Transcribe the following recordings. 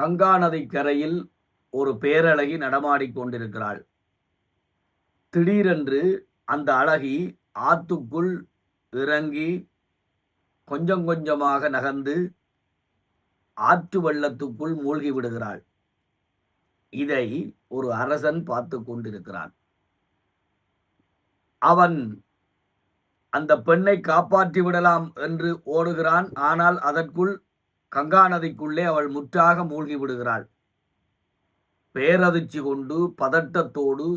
கங்கா நதிக்கரையில் ஒரு பேரழகி நடமாடிக் கொண்டிருக்கிறாள். திடீரென்று அந்த அழகி ஆத்துக்குள் இறங்கி கொஞ்சம் கொஞ்சமாக நகர்ந்து ஆற்று வெள்ளத்துக்குள் மூழ்கி விடுகிறாள். இதை ஒரு அரசன் பார்த்துக் கொண்டிருக்கிறான். அவன் அந்த பெண்ணை காப்பாற்றி விடலாம் என்று ஓடுகிறான். ஆனால் அதற்குள் கங்கா நதிக்குள்ளே அவள் முற்றாக மூழ்கி விடுகிறாள். பேரதிர்ச்சி கொண்டு பதட்டத்தோடு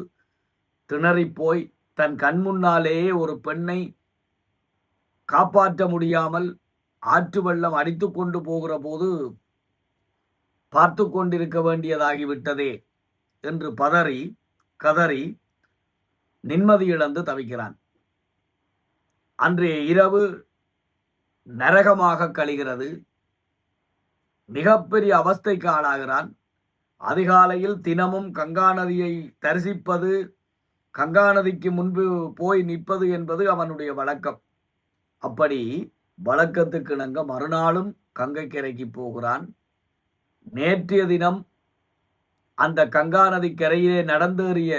திணறிப்போய் தன் கண் முன்னாலேயே ஒரு பெண்ணை காப்பாற்ற முடியாமல் ஆற்று வெள்ளம் அடித்து கொண்டு போகிற போது பார்த்து கொண்டிருக்க வேண்டியதாகிவிட்டதே என்று பதறி கதறி நிம்மதி இழந்து தவிக்கிறான். அன்றைய இரவு நரகமாக கழிகிறது. மிகப்பெரிய அவஸ்தைக்கு ஆளாகிறான். அதிகாலையில் தினமும் கங்கா நதியை தரிசிப்பது, கங்கா நதிக்கு முன்பு போய் நிற்பது என்பது அவனுடைய வழக்கம். அப்படி வழக்கத்துக்கு இணங்க மறுநாளும் கங்கைக்கரைக்கு போகிறான். நேற்றைய தினம் அந்த கங்கா நதி கரையிலே நடந்தேறிய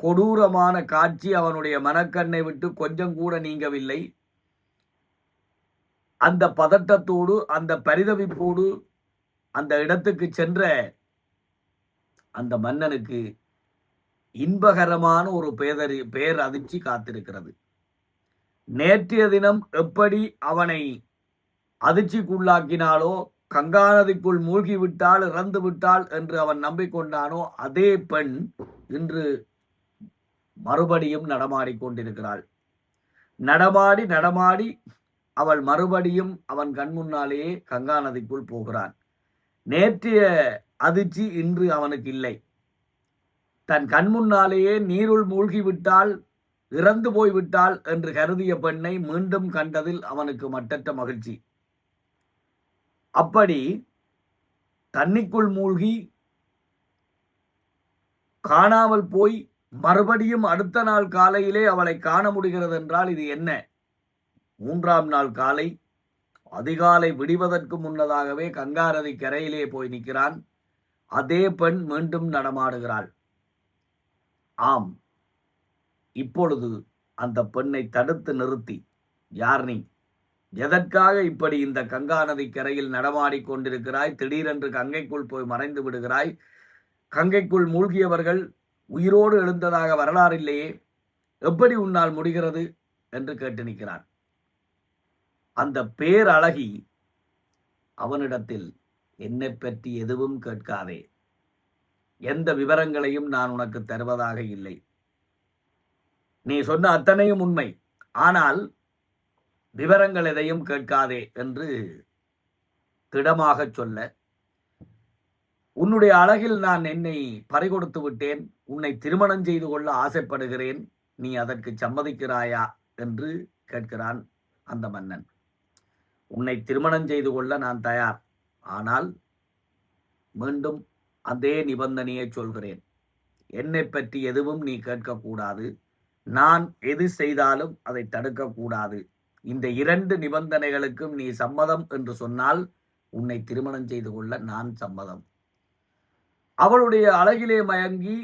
கொடூரமான காட்சி அவனுடைய மனக்கண்ணை விட்டு கொஞ்சம் கூட நீங்கவில்லை. அந்த பதட்டத்தோடு அந்த பரிதவிப்போடு அந்த இடத்துக்கு சென்ற அந்த மன்னனுக்கு இன்பகரமான ஒரு பேரதிர்ச்சி காத்திருக்கிறது. நேற்றைய தினம் எப்படி அவனை அதிர்ச்சிக்குள்ளாக்கினாலோ, கங்கா நதிக்குள் மூழ்கிவிட்டால் இறந்து விட்டாள் என்று அவன் நம்பிக்கொண்டானோ, அதே பெண் இன்று மறுபடியும் நடமாடிக்கொண்டிருக்கிறாள். நடமாடி நடமாடி அவள் மறுபடியும் அவன் கண் முன்னாலேயே கங்கா நதிக்குள் போகிறான். நேற்றைய அதிர்ச்சி இன்று அவனுக்கு இல்லை. தன் கண் முன்னாலேயே நீருள் மூழ்கிவிட்டால் இறந்து போய்விட்டாள் என்று கருதிய பெண்ணை மீண்டும் கண்டதில் அவனுக்கு மட்டற்ற மகிழ்ச்சி. அப்படி தண்ணிக்குள் மூழ்கி காணாமல் போய் மறுபடியும் அடுத்த நாள் காலையிலே அவளை காண முடிகிறது என்றால் இது என்ன? மூன்றாம் நாள் காலை அதிகாலை விடிவதற்கு முன்னதாகவே கங்கா நதி கரையிலே போய் நிற்கிறான். அதே பெண் மீண்டும் நடமாடுகிறாள். ஆம், இப்பொழுது அந்த பெண்ணை தடுத்து நிறுத்தி, யார் நீ? எதற்காக இப்படி இந்த கங்கா நதி கரையில் நடமாடிக் கொண்டிருக்கிறாய்? திடீரென்று கங்கைக்குள் போய் மறைந்து விடுகிறாய். கங்கைக்குள் மூழ்கியவர்கள் உயிரோடு எழுந்ததாக வரலாறு இல்லையே, எப்படி உன்னால் முடிகிறது என்று கேட்டு நிற்கிறான். அந்த பேரழகி அவனிடத்தில், என்னை பற்றி எதுவும் கேட்காதே, எந்த விவரங்களையும் நான் உனக்கு தருவதாக இல்லை. நீ சொன்ன அத்தனையும் உண்மை, ஆனால் விவரங்கள் எதையும் கேட்காதே என்று திடமாக சொல்ல, உன்னுடைய அழகில் நான் என்னை பறிகொடுத்து விட்டேன், உன்னை திருமணம் செய்து கொள்ள ஆசைப்படுகிறேன், நீ அதற்கு சம்மதிக்கிறாயா என்று கேட்கிறான் அந்த மன்னன். உன்னை திருமணம் செய்து கொள்ள நான் தயார், ஆனால் மீண்டும் அதே நிபந்தனையை சொல்கிறேன், என்னை பற்றி எதுவும் நீ கேட்கக்கூடாது, நான் எது செய்தாலும் அதை தடுக்கக்கூடாது. இந்த 2 நிபந்தனைகளுக்கும் நீ சம்மதம் என்று சொன்னால் உன்னை திருமணம் செய்து கொள்ள நான் சம்மதம். அவளுடைய அழகிலே மயங்கி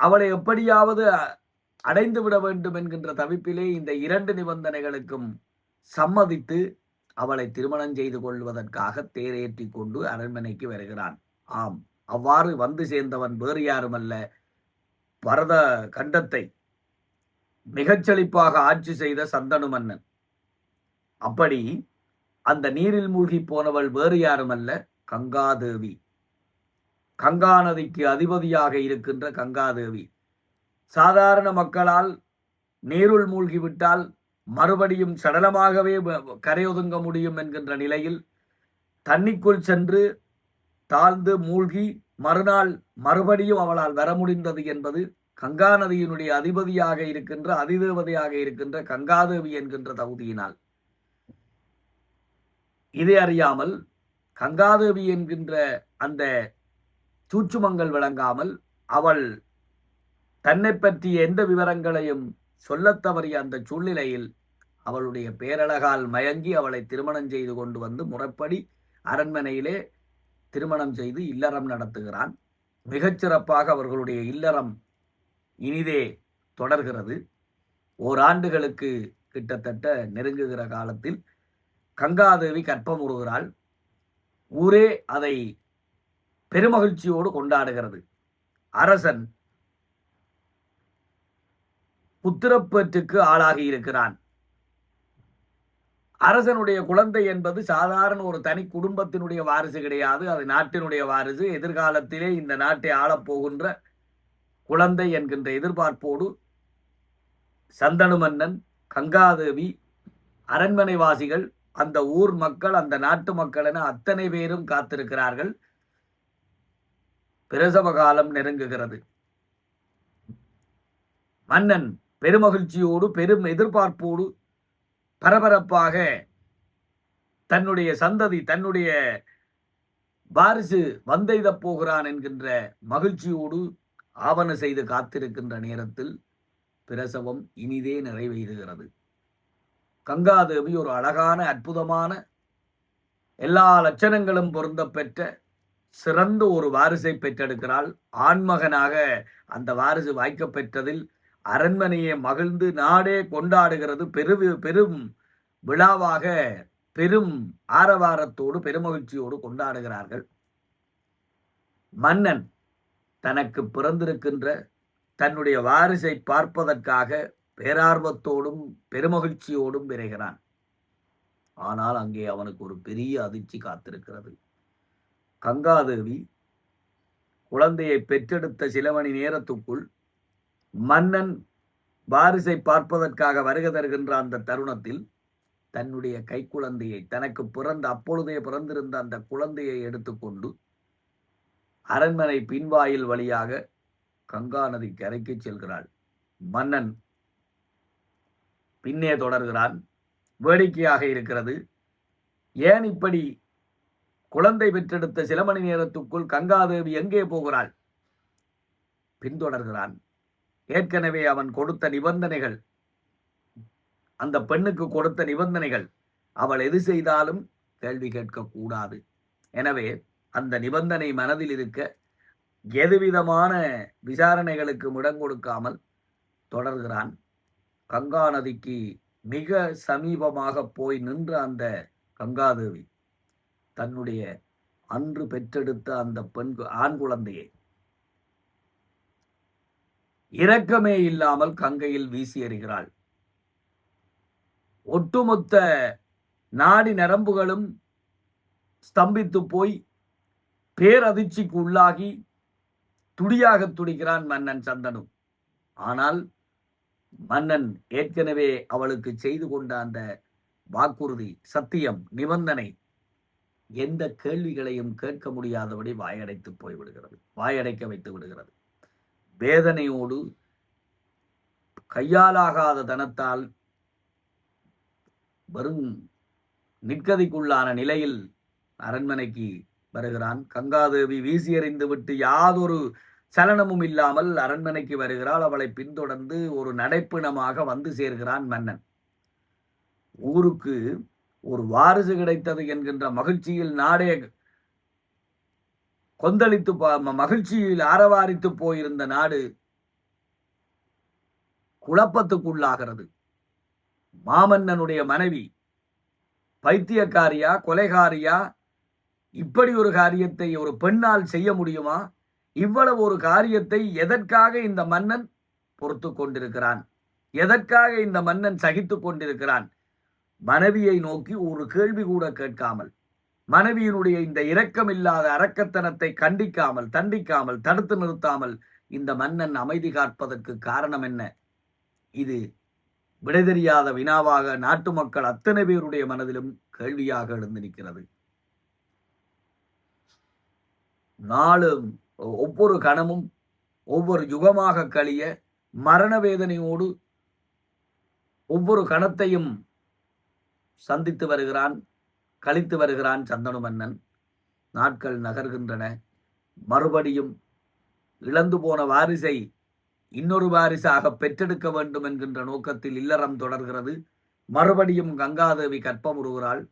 அவளை எப்படியாவது அடைந்து விட வேண்டும் என்கின்ற தவிப்பிலே இந்த 2 நிபந்தனைகளுக்கும் சம்மதித்து அவளை திருமணம் செய்து கொள்வதற்காக தேரேற்றி கொண்டு அரண்மனைக்கு வருகிறான். ஆம், அவ்வாறு வந்து சேர்ந்தவன் வேறு யாருமல்ல, பரத கண்டத்தை மிகச்செழிப்பாக ஆட்சி செய்த சந்தனு மன்னன். அப்படி அந்த நீரில் மூழ்கி போனவள் வேறு யாருமல்ல, கங்காதேவி. கங்கா நதிக்கு அதிபதியாக இருக்கின்ற கங்காதேவி. சாதாரண மக்களால் நீருள் மூழ்கிவிட்டால் மறுபடியும் சடலமாகவே கரையொதுங்க முடியும் என்கின்ற நிலையில் தண்ணிக்குள் சென்று தாழ்ந்து மூழ்கி மறுநாள் மறுபடியும் அவளால் வர முடிந்தது என்பது கங்கா நதியினுடைய அதிபதியாக இருக்கின்ற அதிதேவதையாக இருக்கின்ற கங்காதேவி என்கின்ற தகுதியினால். இதை அறியாமல் கங்காதேவி என்கின்ற அந்த சூட்சுமங்கள் விளங்காமல் அவள் தன்னை பற்றிய எந்த விவரங்களையும் சொல்லத் தவறிய அந்த சூழ்நிலையில் அவளுடைய பேரழகால் மயங்கி அவளை திருமணம் செய்து கொண்டு வந்து முறைப்படி அரண்மனையிலே திருமணம் செய்து இல்லறம் நடத்துகிறான். மிகச்சிறப்பாக அவர்களுடைய இல்லறம் இனிதே தொடர்கிறது. ஓராண்டுகளுக்கு கிட்டத்தட்ட நெருங்குகிற காலத்தில் கங்காதேவி கற்பமுறுகிறாள். ஊரே அதை பெருமகிழ்ச்சியோடு கொண்டாடுகிறது. அரசன் புத்திரப்பேற்றுக்கு ஆளாகி இருக்கிறான். அரசனுடைய குழந்தை என்பது சாதாரண ஒரு தனி குடும்பத்தினுடைய வாரிசு கிடையாது. அது நாட்டினுடைய வாரிசு. எதிர்காலத்திலே இந்த நாட்டை ஆளப்போகின்ற குழந்தை என்கின்ற எதிர்பார்ப்போடு சந்தனு மன்னன், கங்காதேவி, அரண்மனைவாசிகள், அந்த ஊர் மக்கள், அந்த நாட்டு மக்கள் என அத்தனை பேரும் காத்திருக்கிறார்கள். பிரசவ காலம் நெருங்குகிறது. மன்னன் பெருமகிழ்ச்சியோடு பெரும் எதிர்பார்ப்போடு பரபரப்பாக தன்னுடைய சந்ததி, தன்னுடைய வாரிசு வந்தெய்தப் போகிறான் என்கின்ற மகிழ்ச்சியோடு ஆவண செய்து காத்திருக்கின்ற நேரத்தில் பிரசவம் இனிதே நிறைவேறுகிறது. கங்காதேவி ஒரு அழகான, அற்புதமான, எல்லா லட்சணங்களும் பொருந்த பெற்ற சிறந்த ஒரு வாரிசை பெற்றெடுக்கிறாள். ஆண்மகனாக அந்த வாரிசு வாய்க்க பெற்றதில் அரண்மனையை மகிழ்ந்து நாடே கொண்டாடுகிறது. பெரும் விழாவாக, பெரும் ஆரவாரத்தோடு, பெருமகிழ்ச்சியோடு கொண்டாடுகிறார்கள். மன்னன் தனக்கு பிறந்திருக்கின்ற தன்னுடைய வாரிசை பார்ப்பதற்காக பேரார்வத்தோடும் பெருமகிழ்ச்சியோடும் விரைகிறான். ஆனால் அங்கே அவனுக்கு ஒரு பெரிய அதிர்ச்சி காத்திருக்கிறது. கங்காதேவி குழந்தையை பெற்றெடுத்த சில மணி நேரத்துக்குள் மன்னன் வாரிசை பார்ப்பதற்காக வருகை தருகின்ற அந்த தருணத்தில் தன்னுடைய கைக்குழந்தையை, தனக்கு அப்பொழுதே பிறந்திருந்த அந்த குழந்தையை எடுத்துக்கொண்டு அரண்மனை பின்வாயில் வழியாக கங்கா நதி கரைக்கு செல்கிறாள். மன்னன் பின்னே தொடர்கிறான். வேடிக்கையாக இருக்கிறது. ஏன் இப்படி குழந்தை பெற்றெடுத்த சில மணி நேரத்துக்குள் கங்காதேவி எங்கே போகிறாள்? பின்தொடர்கிறான். ஏற்கனவே அவன் கொடுத்த நிபந்தனைகள், அந்த பெண்ணுக்கு கொடுத்த நிபந்தனைகள், அவள் எது செய்தாலும் கேள்வி கேட்கக்கூடாது. எனவே அந்த நிபந்தனை மனதில் இருக்க எதுவிதமான விசாரணைகளுக்கு இடம் கொடுக்காமல் தொடர்கிறான். கங்கா நதிக்கு மிக சமீபமாக போய் நின்ற அந்த கங்காதேவி தன்னுடைய அன்று பெற்றெடுத்த அந்த ஆண் குழந்தையை இரக்கமே இல்லாமல் கங்கையில் வீசி எறிகிறாள். ஒட்டுமொத்த நாடி நரம்புகளும் ஸ்தம்பித்து போய் பேரதிர்ச்சிக்கு உள்ளாகி துடியாக துடிக்கிறான் மன்னன் சந்தனு. ஆனால் மன்னன் ஏற்கனவே அவளுக்கு செய்து கொண்ட அந்த வாக்குறுதி, சத்தியம், நிபந்தனை எந்த கேள்விகளையும் கேட்க முடியாதபடி வாயடைக்க வைத்து விடுகிறது. வேதனையோடு கையாலாகாத தனத்தால் வெறும் நிற்கதிக்குள்ளான நிலையில் அரண்மனைக்கு வருகிறான். கங்காதேவி வீசி எறிந்து விட்டு யாதொரு சலனமும் இல்லாமல் அரண்மனைக்கு வருகிறாள். அவளை பின்தொடர்ந்து ஒரு நடைப்பிணமாக வந்து சேர்கிறான் மன்னன். ஊருக்கு ஒரு வாரிசு கிடைத்தது என்கின்ற மகிழ்ச்சியில் நாடே கொந்தளித்து மகிழ்ச்சியில் ஆரவாரித்து போயிருந்த நாடு குழப்பத்துக்குள்ளாகிறது. மாமன்னனுடைய மனைவி பைத்தியக்காரியா, கொலைகாரியா? இப்படி ஒரு காரியத்தை ஒரு பெண்ணால் செய்ய முடியுமா? இவ்வளவு ஒரு காரியத்தை எதற்காக இந்த மன்னன் பொறுத்து கொண்டிருக்கிறான்? எதற்காக இந்த மன்னன் சகித்து கொண்டிருக்கிறான்? மனைவியை நோக்கி ஒரு கேள்வி கூட கேட்காமல், மனைவியினுடைய இந்த இரக்கமில்லாத அரக்கத்தனத்தை கண்டிக்காமல், தண்டிக்காமல், தடுத்து நிறுத்தாமல் இந்த மன்னன் அமைதி காப்பதற்கு காரணம் என்ன? இது விடை தெரியாத வினாவாக நாட்டு மக்கள் அத்தனை பேருடைய மனதிலும் கேள்வியாக எழுந்து நிற்கிறது. நாளும் ஒவ்வொரு கணமும் ஒவ்வொரு யுகமாக கழிய மரண வேதனையோடு ஒவ்வொரு கணத்தையும் சந்தித்து வருகிறான், கழித்து வருகிறான் சந்தனு மன்னன். நாட்கள் நகர்கின்றன. மறுபடியும் இழந்து போன வாரிசை இன்னொரு வாரிசாக பெற்றெடுக்க வேண்டும் என்கின்ற நோக்கத்தில் இல்லறம் தொடர்கிறது. மறுபடியும் கங்காதேவி கற்பமுறுகிறாள்.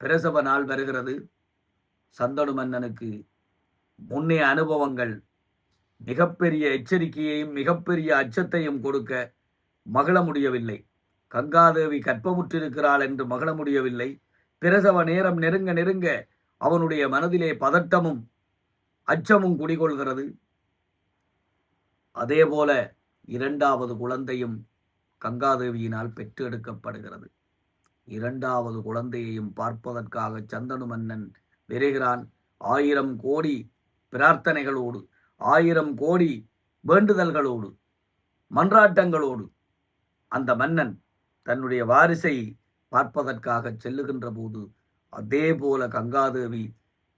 பிரசவ நாள் வருகிறது. சந்தனு மன்னனுக்கு முன்னைய அனுபவங்கள் மிகப்பெரிய எச்சரிக்கையையும் மிகப்பெரிய அச்சத்தையும் கொடுக்க மகிழ முடியவில்லை. கங்காதேவி கற்பமுற்றிருக்கிறாள் என்று மகிழ முடியவில்லை. பிரசவ நேரம் நெருங்க நெருங்க அவனுடைய மனதிலே பதட்டமும் அச்சமும் குடிகொள்கிறது. அதேபோல இரண்டாவது குழந்தையும் கங்காதேவியினால் பெற்று எடுக்கப்படுகிறது. இரண்டாவது குழந்தையையும் பார்ப்பதற்காக சந்தனு மன்னன் விரைகிறான். 1000 கோடி பிரார்த்தனைகளோடு, 1000 கோடி வேண்டுதல்களோடு, மன்றாட்டங்களோடு அந்த மன்னன் தன்னுடைய வாரிசை பார்ப்பதற்காக செல்லுகின்ற போது அதே போல கங்காதேவி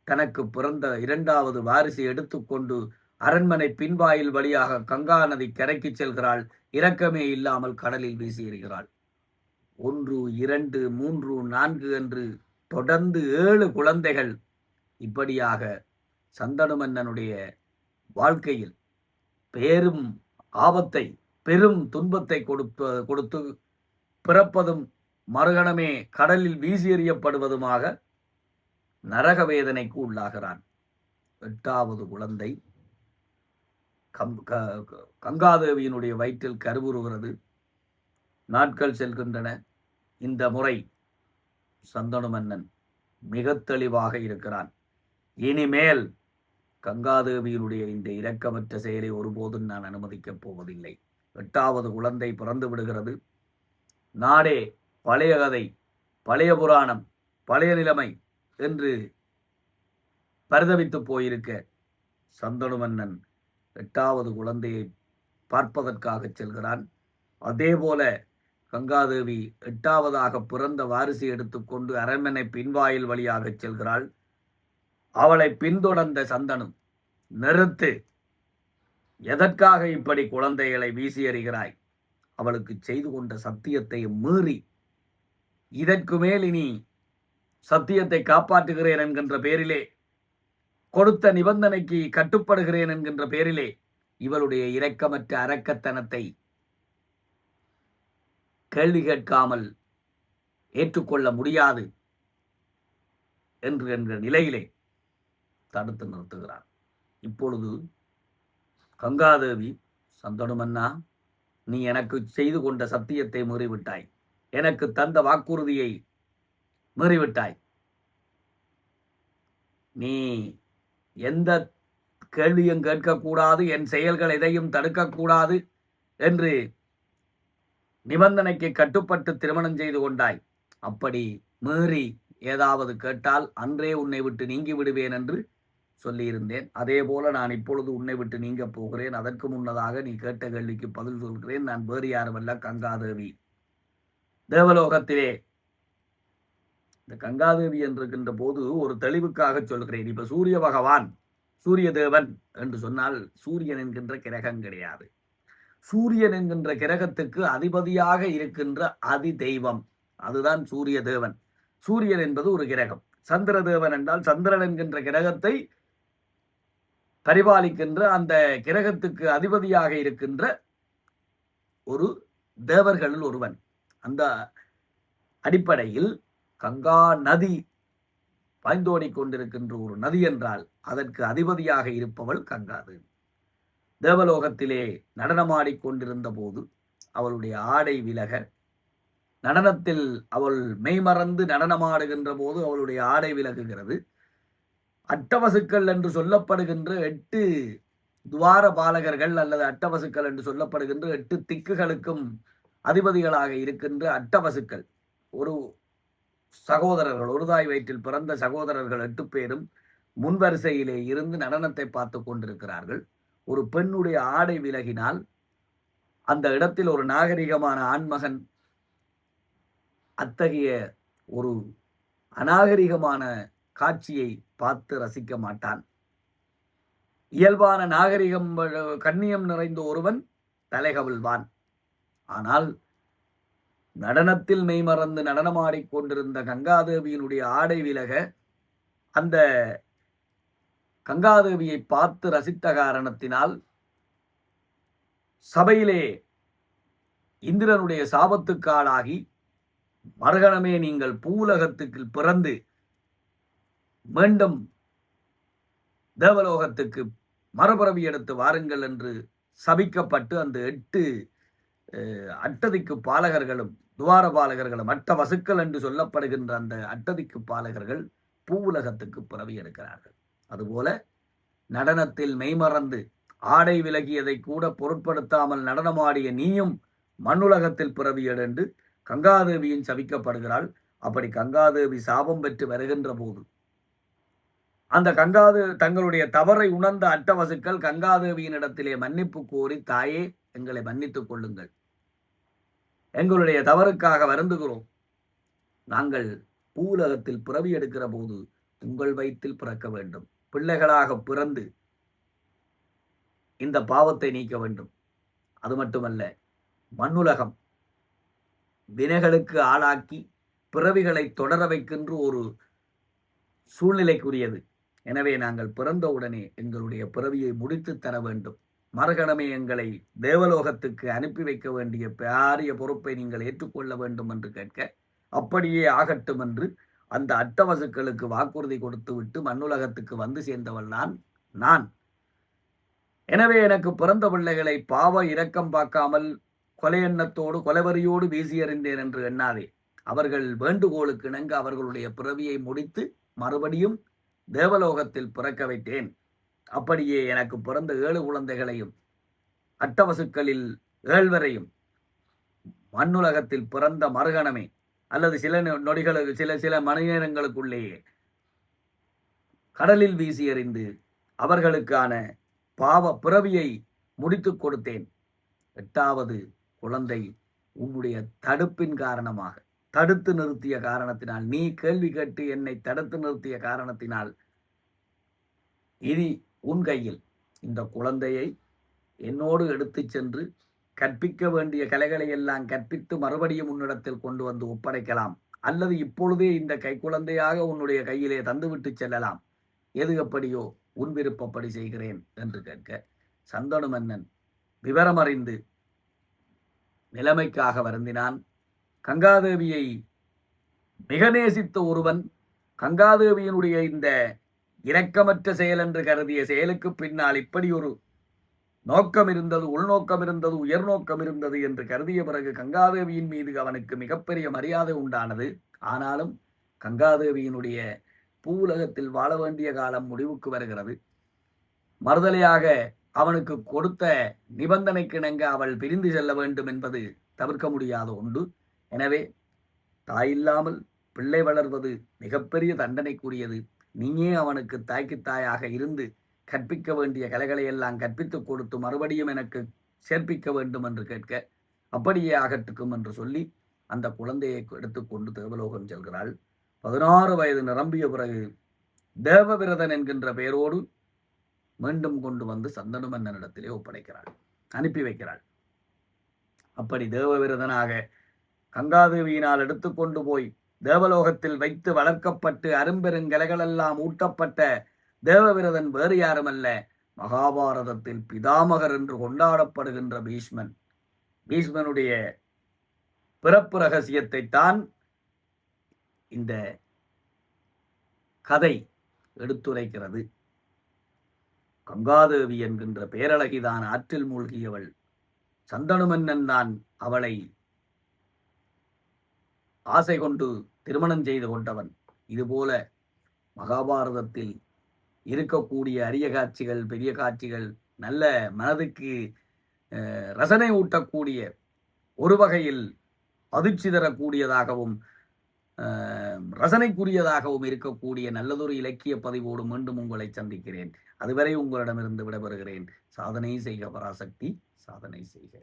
தனக்கு பிறந்த இரண்டாவது வாரிசை எடுத்துக்கொண்டு அரண்மனை பின்வாயில் வழியாக கங்கா நதி கரைக்கு செல்கிறாள். இரக்கமே இல்லாமல் கடலில் வீசி எறிகிறாள். 1, 2, 3, 4 என்று தொடர்ந்து 7 குழந்தைகள் இப்படியாக சந்தனு மன்னனுடைய வாழ்க்கையில் பெரும் ஆபத்தை, பெரும் துன்பத்தை கொடுத்து பிறப்பதும் மறுகணமே கடலில் வீசி எறியப்படுவதுமாக நரக வேதனைக்கு உள்ளாகிறான். 8வது குழந்தை கங்காதேவியினுடைய வயிற்றில் கருவுறுகிறது. நாட்கள் செல்கின்றன. இந்த முறை சந்தனு மன்னன் மிக தெளிவாக இருக்கிறான். இனிமேல் கங்காதேவியினுடைய இந்த இரக்கமற்ற செயலை ஒருபோதும் நான் அனுமதிக்கப் போவதில்லை. 8வது குழந்தை பிறந்து விடுகிறது. நாடே பழைய கதை, பழைய புராணம், பழைய நிலைமை என்று பரிதவித்து போயிருக்க சந்தனு மன்னன் 8வது குழந்தையை பார்ப்பதற்காக செல்கிறான். அதேபோல கங்காதேவி 8வதாக பிறந்த வாரிசை எடுத்துக்கொண்டு அரண்மனை பின்வாயில் வழியாக செல்கிறாள். அவளை பின்தொடர்ந்த சந்தனு, நிறுத்து, எதற்காக இப்படி குழந்தைகளை வீசி எறிகிறாய்? அவளுக்கு செய்து கொண்ட சத்தியத்தை மீறி இதற்கு மேல் இனி சத்தியத்தை காப்பாற்றுகிறேன் என்கின்ற பேரிலே, கொடுத்த நிபந்தனைக்கு கட்டுப்படுகிறேன் என்கின்ற பேரிலே இவளுடைய இரக்கமற்ற அரக்கத்தனத்தை கேள்வி கேட்காமல் ஏற்றுக்கொள்ள முடியாது என்ற நிலையிலே தடுத்து நிறுத்துகிறார். இப்பொழுது கங்காதேவி, சந்தனு மன்னா, நீ எனக்கு செய்து கொண்ட சத்தியத்தை மீறிவிட்டாய், எனக்கு தந்த வாக்குறுதியை மீறிவிட்டாய். நீ எந்த கேள்வியும் கேட்கக்கூடாது, என் செயல்கள் எதையும் தடுக்கக்கூடாது என்று நிபந்தனைக்கு கட்டுப்பட்டு திருமணம் செய்து கொண்டாய். அப்படி மீறி ஏதாவது கேட்டால் அன்றே உன்னை விட்டு நீங்கி விடுவேன் என்று சொல்லியிருந்தேன். அதே போல நான் இப்பொழுது உன்னை விட்டு நீங்க போகிறேன். அதற்கு முன்னதாக நீ கேட்ட கேள்விக்கு பதில் சொல்கிறேன். நான் வேறு யாருமல்ல, கங்காதேவி. தேவலோகத்திலே இந்த கங்காதேவி என்றிருக்கின்ற போது ஒரு தெளிவுக்காக சொல்கிறேன். இப்ப சூரிய பகவான், சூரிய தேவன் என்று சொன்னால் சூரியன் என்கின்ற கிரகம் கிடையாது. சூரியன் என்கின்ற கிரகத்துக்கு அதிபதியாக இருக்கின்ற அதி தெய்வம், அதுதான் சூரிய தேவன். சூரியன் என்பது ஒரு கிரகம். சந்திர தேவன் என்றால் சந்திரன் என்கின்ற கிரகத்தை பரிபாலிக்கின்ற அந்த கிரகத்துக்கு அதிபதியாக இருக்கின்ற ஒரு தேவர்களில் ஒருவன். அந்த அடிப்படையில் கங்கா நதி பாய்ந்தோடிக் கொண்டிருக்கின்ற ஒரு நதி என்றால் அதற்கு அதிபதியாக இருப்பவள் கங்காதேவி. தேவலோகத்திலே நடனமாடிக்கொண்டிருந்த போது அவளுடைய ஆடை விலக, நடனத்தில் அவள் மெய்மறந்து நடனமாடுகின்ற போது அவளுடைய ஆடை விலகுகிறது. அட்டவசுக்கள் என்று சொல்லப்படுகின்ற 8 துவார பாலகர்கள் அல்லது அட்டவசுக்கள் என்று சொல்லப்படுகின்ற 8 திக்குகளுக்கும் அதிபதிகளாக இருக்கின்ற அட்டவசுக்கள், ஒரு சகோதரர்கள், ஒரு தாய் வயிற்றில் பிறந்த சகோதரர்கள் 8 பேரும் முன்வரிசையிலே இருந்து நடனத்தை பார்த்து கொண்டிருக்கிறார்கள். ஒரு பெண்ணுடைய ஆடை விலகினால் அந்த இடத்தில் ஒரு நாகரிகமான ஆண்மகன் அத்தகைய ஒரு அநாகரிகமான காட்சியை பார்த்து ரசிக்க மாட்டான். இயல்பான நாகரிகம், கண்ணியம் நிறைந்த ஒருவன் தலைகவிழ்வான். ஆனால் நடனத்தில் மெய்மறந்து நடனமாடிக்கொண்டிருந்த கங்காதேவியினுடைய ஆடை விலக அந்த கங்காதேவியை பார்த்து ரசித்த காரணத்தினால் சபையிலே இந்திரனுடைய சாபத்துக்காளாகி மறுகணமே நீங்கள் பூலகத்துக்கு பிறந்து மீண்டும் தேவலோகத்துக்கு மறுபிறவி எடுத்து வாருங்கள் என்று சபிக்கப்பட்டு அந்த 8 அட்டதிக்கு பாலகர்களும் துவார பாலகர்களும் அட்ட வசுக்கள் என்று சொல்லப்படுகின்ற அந்த அட்டதிக்கு பாலகர்கள் பூவுலகத்துக்கு பிறவி எடுக்கிறார்கள். அதுபோல நடனத்தில் மெய்மறந்து ஆடை விலகியதை கூட பொருட்படுத்தாமல் நடனமாடிய நீயும் மண்ணுலகத்தில் பிறவி எடுத்து கங்காதேவியின் சபிக்கப்படுகிறாள். அப்படி கங்காதேவி சாபம் பெற்று வருகின்ற போது அந்த தங்களுடைய தவறை உணர்ந்த அட்டவசுக்கள் கங்காதேவியின் இடத்திலே மன்னிப்பு கோரி, தாயே எங்களை மன்னித்துக் கொள்ளுங்கள், எங்களுடைய தவறுக்காக வருந்துகிறோம், நாங்கள் பூவுலகத்தில் பிறவி எடுக்கிற போது உங்கள் வயிற்றில் பிறக்க வேண்டும், பிள்ளைகளாக பிறந்து இந்த பாவத்தை நீக்க வேண்டும். அது மட்டுமல்ல, மண்ணுலகம் வினைகளுக்கு ஆளாக்கி பிறவிகளை தொடர வைக்கின்ற ஒரு சூழ்நிலைக்குரியது. எனவே நாங்கள் பிறந்தவுடனே எங்களுடைய பிறவியை முடித்து தர வேண்டும், மறுகணமே எங்களை தேவலோகத்துக்கு அனுப்பி வைக்க வேண்டிய பாரிய பொறுப்பை நீங்கள் ஏற்றுக்கொள்ள வேண்டும் என்று கேட்க, அப்படியே ஆகட்டும் என்று அந்த அட்டவசுக்களுக்கு வாக்குறுதி கொடுத்து விட்டு மண்ணுலகத்துக்கு வந்து சேர்ந்தவள் நான். எனவே எனக்கு பிறந்த பிள்ளைகளை பாவ இரக்கம் பார்க்காமல் கொலை எண்ணத்தோடு கொலைவரியோடு வீசி எறிந்தேன் என்று எண்ணாதே. அவர்கள் வேண்டுகோளுக்கு இணங்க அவர்களுடைய பிறவியை முடித்து மறுபடியும் தேவலோகத்தில் பிறக்க வைத்தேன். அப்படியே எனக்கு பிறந்த 7 குழந்தைகளையும் அட்டவசுக்களில் 7 மண்ணுலகத்தில் பிறந்த மறுகணமே அல்லது சில நொடிகளுக்கு சில மணி நேரங்களுக்குள்ளேயே கடலில் வீசி எறிந்து அவர்களுக்கான பாவ பிறவியை முடித்து கொடுத்தேன். 8வது குழந்தை உன்னுடைய தடுப்பின் காரணமாக, தடுத்து நிறுத்திய காரணத்தினால், நீ கேள்வி கேட்டு என்னை தடுத்து நிறுத்திய காரணத்தினால் இனி உன் கையில் இந்த குழந்தையை என்னோடு எடுத்து சென்று கற்பிக்க வேண்டிய கலைகளை எல்லாம் கற்பித்து மறுபடியும் உன்னிடத்தில் கொண்டு வந்து ஒப்படைக்கலாம், அல்லது இப்பொழுதே இந்த கைக்குழந்தையாக உன்னுடைய கையிலே தந்துவிட்டு செல்லலாம், எது எப்படியோ உன் விருப்பப்படி செய்கிறேன் என்று கேட்க, சந்தனு மன்னன் விவரமறிந்து நிலைமைக்காக வருந்தினான். கங்காதேவியை மிக நேசித்த ஒருவன் கங்காதேவியினுடைய இந்த இரக்கமற்ற செயல் என்று கருதிய செயலுக்கு பின்னால் இப்படி ஒரு நோக்கம் இருந்தது, உள்நோக்கம் இருந்தது, உயர் நோக்கம் இருந்தது என்று கருதிய பிறகு கங்காதேவியின் மீது அவனுக்கு மிகப்பெரிய மரியாதை உண்டானது. ஆனாலும் கங்காதேவியினுடைய பூவுலகத்தில் வாழ வேண்டிய காலம் முடிவுக்கு வருகிறது. மறுதலையாக அவனுக்கு கொடுத்த நிபந்தனைக்கு இணங்க அவள் பிரிந்து செல்ல வேண்டும் என்பது தவிர்க்க முடியாத ஒன்று. எனவே தாயில்லாமல் பிள்ளை வளர்வது மிகப்பெரிய தண்டனைக்குரியது. நீயே அவனுக்கு தாய்க்கு தாயாக இருந்து கற்பிக்க வேண்டிய கலைகளை எல்லாம் கற்பித்துக் கொடுத்து மறுபடியும் எனக்கு சேர்ப்பிக்க வேண்டும் என்று கேட்க, அப்படியே ஆகட்டுக்கும் என்று சொல்லி அந்த குழந்தையை எடுத்துக்கொண்டு தேவலோகம் செல்கிறாள். 16 வயது நிரம்பிய பிறகு தேவவிரதன் என்கின்ற பெயரோடு மீண்டும் கொண்டு வந்து சந்தனு மன்னனிடத்திலே ஒப்படைக்கிறாள், அனுப்பி வைக்கிறாள். அப்படி தேவவிரதனாக கங்காதேவியினால் எடுத்துக்கொண்டு போய் தேவலோகத்தில் வைத்து வளர்க்கப்பட்டு அரும்பெருங்கலைகளெல்லாம் ஊட்டப்பட்ட தேவவிரதன் வேறு யாருமல்ல, மகாபாரதத்தில் பிதாமகர் என்று கொண்டாடப்படுகின்ற பீஷ்மன். பீஷ்மனுடைய பிறப்பு ரகசியத்தை தான் இந்த கதை எடுத்துரைக்கிறது. கங்காதேவி என்கின்ற பேரழகிதான் ஆற்றில் மூழ்கியவள், சந்தனு மன்னன் தான் அவளை ஆசை கொண்டு திருமணம் செய்து கொண்டவன். இதுபோல மகாபாரதத்தில் இருக்கக்கூடிய அரிய காட்சிகள், பெரிய காட்சிகள், நல்ல மனதுக்கு ரசனை ஊட்டக்கூடிய, ஒரு வகையில் அதிர்ச்சி தரக்கூடியதாகவும் ரசனைக்குரியதாகவும் இருக்கக்கூடிய நல்லதொரு இலக்கிய பதிவோடு மீண்டும் உங்களை சந்திக்கிறேன். அதுவரை உங்களிடமிருந்து விடைபெறுகிறேன். சாதனை செய்க பராசக்தி, சாதனை செய்க.